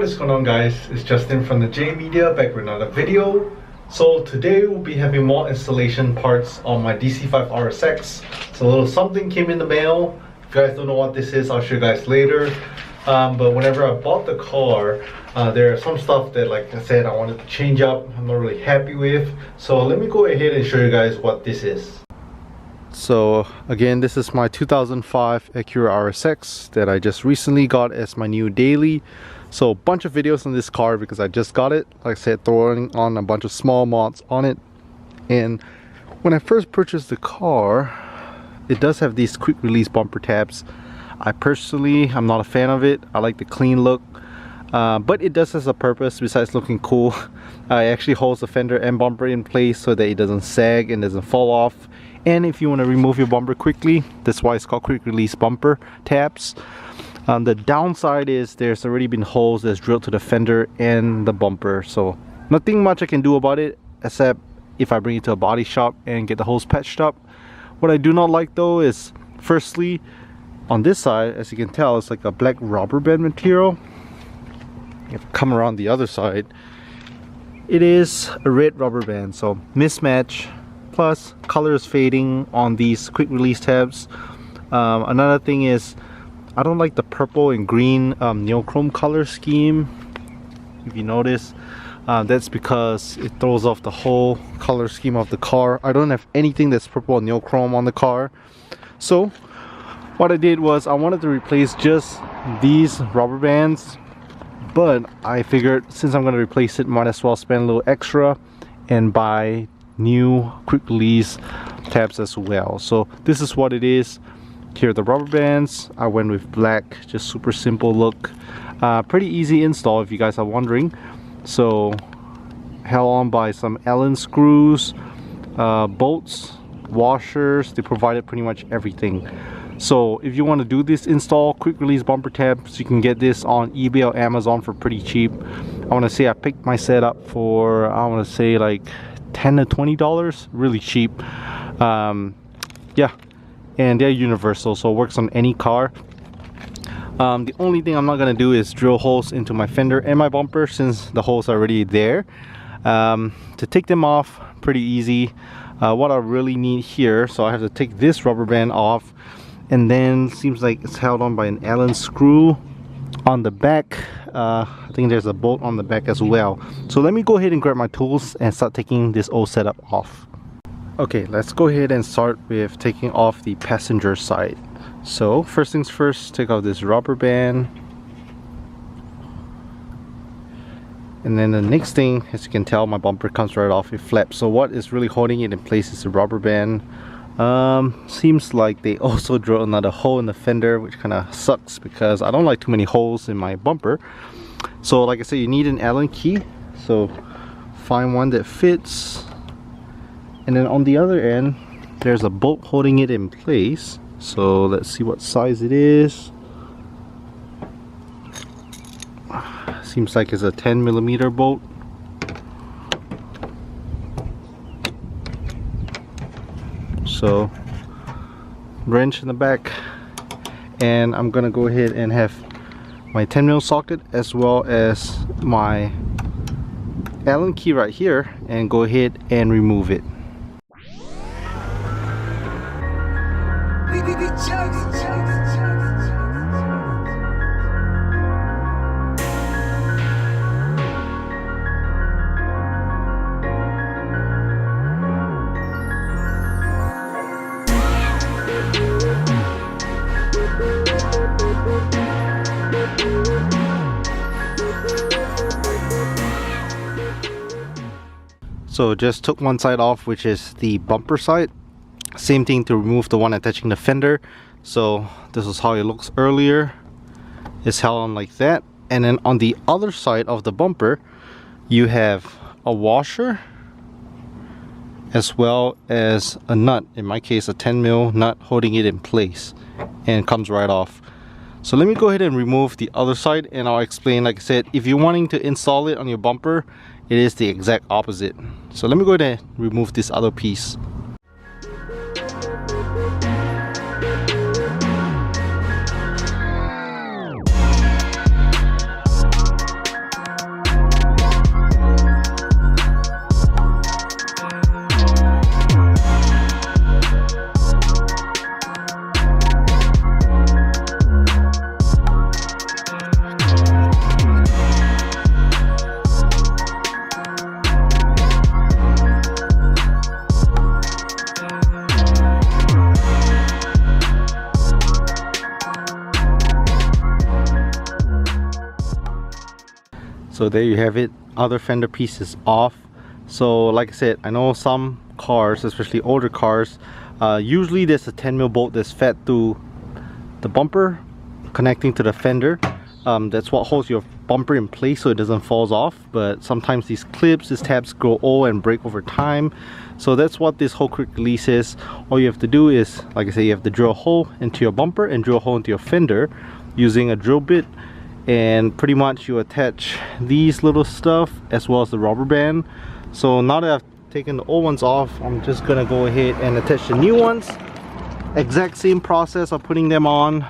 is going on, guys? It's Justin from the J Media back with another video. So today we'll be having more installation parts on my DC5 RSX. So a little something came in the mail. If you guys don't know what this is, I'll show you guys later. But whenever I bought the car, there are some stuff that, like I said, I wanted to change up. I'm not really happy with. So let me go ahead and show you guys what this is. So again, this is my 2005 Acura RSX that I just recently got as my new daily. So a bunch of videos on this car because I just got it. Like I said, throwing on a bunch of small mods on it. And when I first purchased the car, it does have these quick release bumper tabs. I'm not a fan of it. I like the clean look, but it does have a purpose besides looking cool. It actually holds the fender and bumper in place so that it doesn't sag and doesn't fall off. And if you want to remove your bumper quickly, that's why it's called quick release bumper tabs. The downside is there's already been holes that's drilled to the fender and the bumper, so nothing much I can do about it except if I bring it to a body shop and get the holes patched up. What I do not like though is, firstly, on this side, as you can tell, it's like a black rubber band material. If I come around the other side, it is a red rubber band, so mismatch. Plus, color is fading on these quick release tabs. Another thing is, I don't like the purple and green neochrome color scheme. If you notice, that's because it throws off the whole color scheme of the car. I don't have anything that's purple and neochrome on the car. So what I did was I wanted to replace just these rubber bands, but I figured since I'm going to replace it, might as well spend a little extra and buy new quick release tabs as well. So this is what it is. Here are the rubber bands. I went with black, just super simple look. Pretty easy install if you guys are wondering. So held on by some Allen screws, bolts, washers. They provided pretty much everything. So if you want to do this install, quick release bumper tabs, you can get this on eBay or Amazon for pretty cheap. I want to say I picked my setup for, I want to say like $10 to $20, really cheap. Yeah, and they're universal, so it works on any car. The only thing I'm not gonna do is drill holes into my fender and my bumper since the holes are already there. To take them off, pretty easy. What I really need here, so I have to take this rubber band off, and then seems like it's held on by an Allen screw on the back. I think there's a bolt on the back as well. So let me go ahead and grab my tools and start taking this old setup off. Okay, let's go ahead and start with taking off the passenger side. So first things first, take off this rubber band. And then the next thing, as you can tell, my bumper comes right off, it flaps. So what is really holding it in place is the rubber band. Seems like they also drilled another hole in the fender, which kind of sucks because I don't like too many holes in my bumper. So like I said, you need an Allen key, so find one that fits. And then on the other end, there's a bolt holding it in place. So let's see what size it is. Seems like it's a 10mm bolt. So wrench in the back, and I'm gonna go ahead and have my 10mm socket as well as my Allen key right here and go ahead and remove it. So just took one side off, which is the bumper side. Same thing to remove the one attaching the fender. So this is how it looks earlier. It's held on like that. And then on the other side of the bumper, you have a washer as well as a nut. In my case, a 10mm nut holding it in place, and it comes right off. So let me go ahead and remove the other side and I'll explain. Like I said, if you're wanting to install it on your bumper, it is the exact opposite. So let me go ahead and remove this other piece. So there you have it, other fender piece is off. So like I said, I know some cars, especially older cars, usually there's a 10mm bolt that's fed through the bumper connecting to the fender. That's what holds your bumper in place so it doesn't fall off. But sometimes these clips, these tabs grow old and break over time. So that's what this whole quick release is. All you have to do is, like I say, you have to drill a hole into your bumper and drill a hole into your fender using a drill bit, and pretty much you attach these little stuff as well as the rubber band. So now that I've taken the old ones off, I'm just gonna go ahead and attach the new ones. Exact same process of putting them on,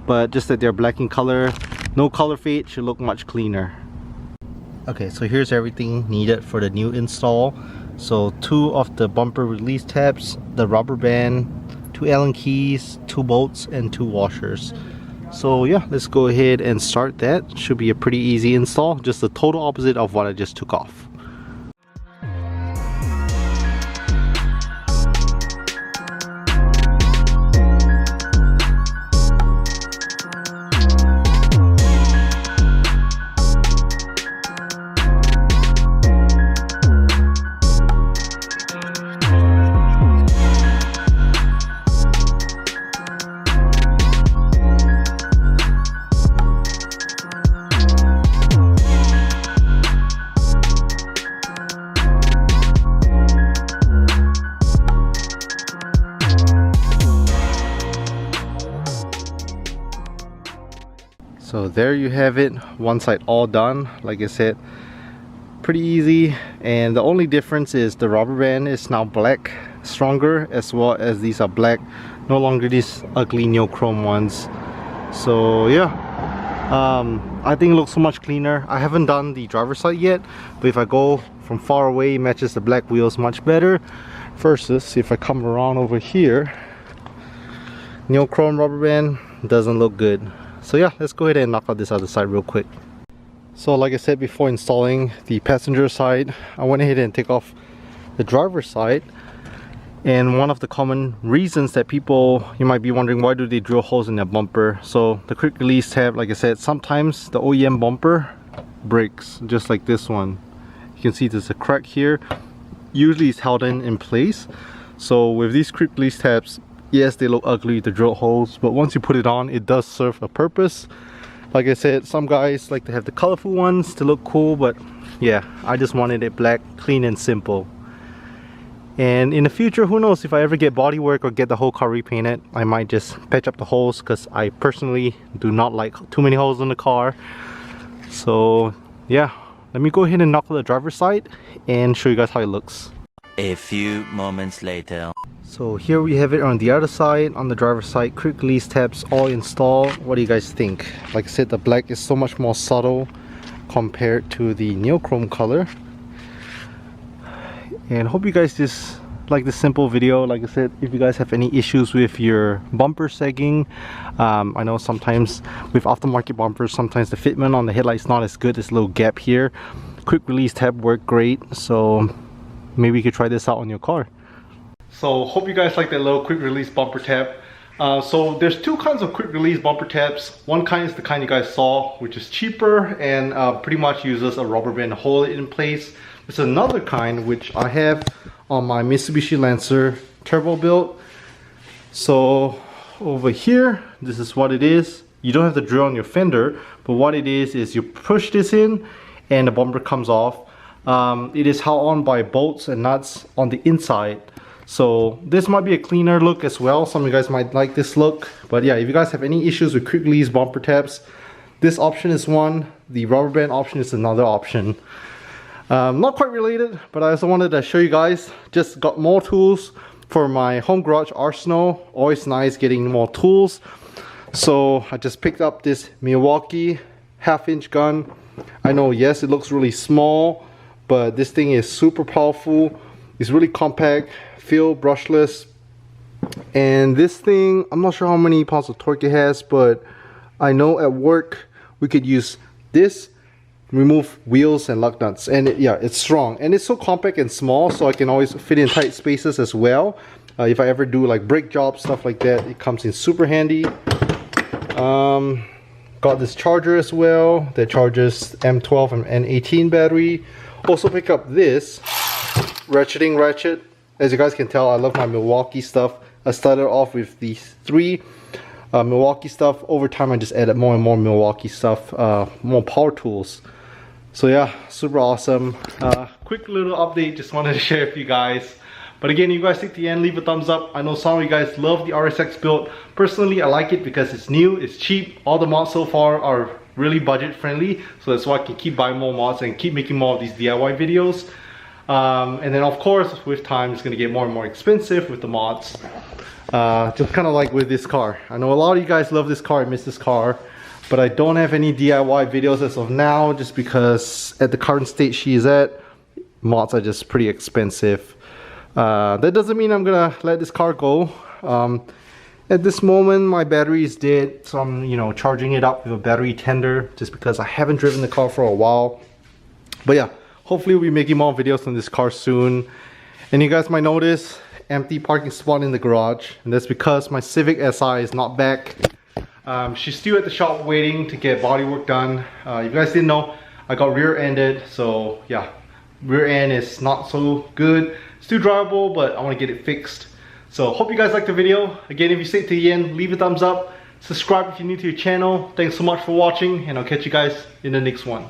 but just that they're black in color. No color fade, should look much cleaner. Okay, so here's everything needed for the new install. So 2 of the bumper release tabs, the rubber band, 2 Allen keys, 2 bolts, and 2 washers. So yeah, let's go ahead and start that. Should be a pretty easy install, just the total opposite of what I just took off. So there you have it, one side all done. Like I said, pretty easy, and the only difference is the rubber band is now black, stronger, as well as these are black, no longer these ugly neochrome ones. So yeah, I think it looks so much cleaner. I haven't done the driver's side yet, but if I go from far away, it matches the black wheels much better. Versus if I come around over here, neochrome rubber band doesn't look good. So yeah, let's go ahead and knock out this other side real quick. So like I said before installing the passenger side, I went ahead and take off the driver's side. And one of the common reasons that people, you might be wondering, why do they drill holes in their bumper? So the quick release tab, like I said, sometimes the OEM bumper breaks, just like this one. You can see there's a crack here. Usually it's held in place. So with these quick release tabs, yes, they look ugly, the drill holes, but once you put it on, it does serve a purpose. Like I said, some guys like to have the colorful ones to look cool, but yeah, I just wanted it black, clean and simple. And in the future, who knows, if I ever get body work or get the whole car repainted, I might just patch up the holes, because I personally do not like too many holes in the car. So yeah, let me go ahead and knock out the driver's side and show you guys how it looks. A few moments later. So here we have it on the other side. On the driver's side, quick release tabs all installed. What do you guys think? Like I said, the black is so much more subtle compared to the neochrome color. And hope you guys just like this simple video. Like I said, if you guys have any issues with your bumper sagging, I know sometimes with aftermarket bumpers, sometimes the fitment on the headlight is not as good. There's a little gap here. Quick release tab worked great, so maybe you could try this out on your car. So hope you guys like that little quick release bumper tab. So there's 2 kinds of quick release bumper tabs. One kind is the kind you guys saw, which is cheaper and pretty much uses a rubber band to hold it in place. There's another kind which I have on my Mitsubishi Lancer turbo build. So over here, this is what it is. You don't have to drill on your fender, but what it is you push this in and the bumper comes off. It is held on by bolts and nuts on the inside. So this might be a cleaner look as well. Some of you guys might like this look. But yeah, if you guys have any issues with quick release bumper tabs, this option is one. The rubber band option is another option. Not quite related, but I also wanted to show you guys. Just got more tools for my home garage arsenal. Always nice getting more tools. So I just picked up this Milwaukee 1/2-inch gun. I know, yes, it looks really small, but this thing is super powerful. It's really compact, feel brushless, and this thing, I'm not sure how many pounds of torque it has, but I know at work we could use this, remove wheels and lug nuts, and yeah, it's strong and it's so compact and small, so I can always fit in tight spaces as well. If I ever do like brake jobs, stuff like that, it comes in super handy. Got this charger as well that charges M12 and N18 battery. Also pick up this ratcheting ratchet. As you guys can tell, I love my Milwaukee stuff. I started off with these 3 Milwaukee stuff. Over time I just added more and more Milwaukee stuff, more power tools. So yeah, super awesome. Quick little update, just wanted to share with you guys. But again, you guys stick to the end, leave a thumbs up. I know some of you guys love the RSX build. Personally, I like it because it's new, it's cheap. All the mods so far are really budget friendly. So that's why I can keep buying more mods and keep making more of these DIY videos. And then of course, with time, it's gonna get more and more expensive with the mods. Just kind of like with this car. I know a lot of you guys love this car, I miss this car. But I don't have any DIY videos as of now, just because at the current state she is at, mods are just pretty expensive. That doesn't mean I'm gonna let this car go. At this moment my battery is dead, so I'm charging it up with a battery tender just because I haven't driven the car for a while. But yeah, hopefully we'll be making more videos on this car soon. And you guys might notice empty parking spot in the garage, and that's because my Civic Si is not back. She's still at the shop waiting to get body work done. If you guys didn't know, I got rear-ended, so yeah, rear end is not so good. Still drivable, but I want to get it fixed. So hope you guys liked the video. Again, if you stayed to the end, leave a thumbs up. Subscribe if you're new to your channel. Thanks so much for watching, and I'll catch you guys in the next one.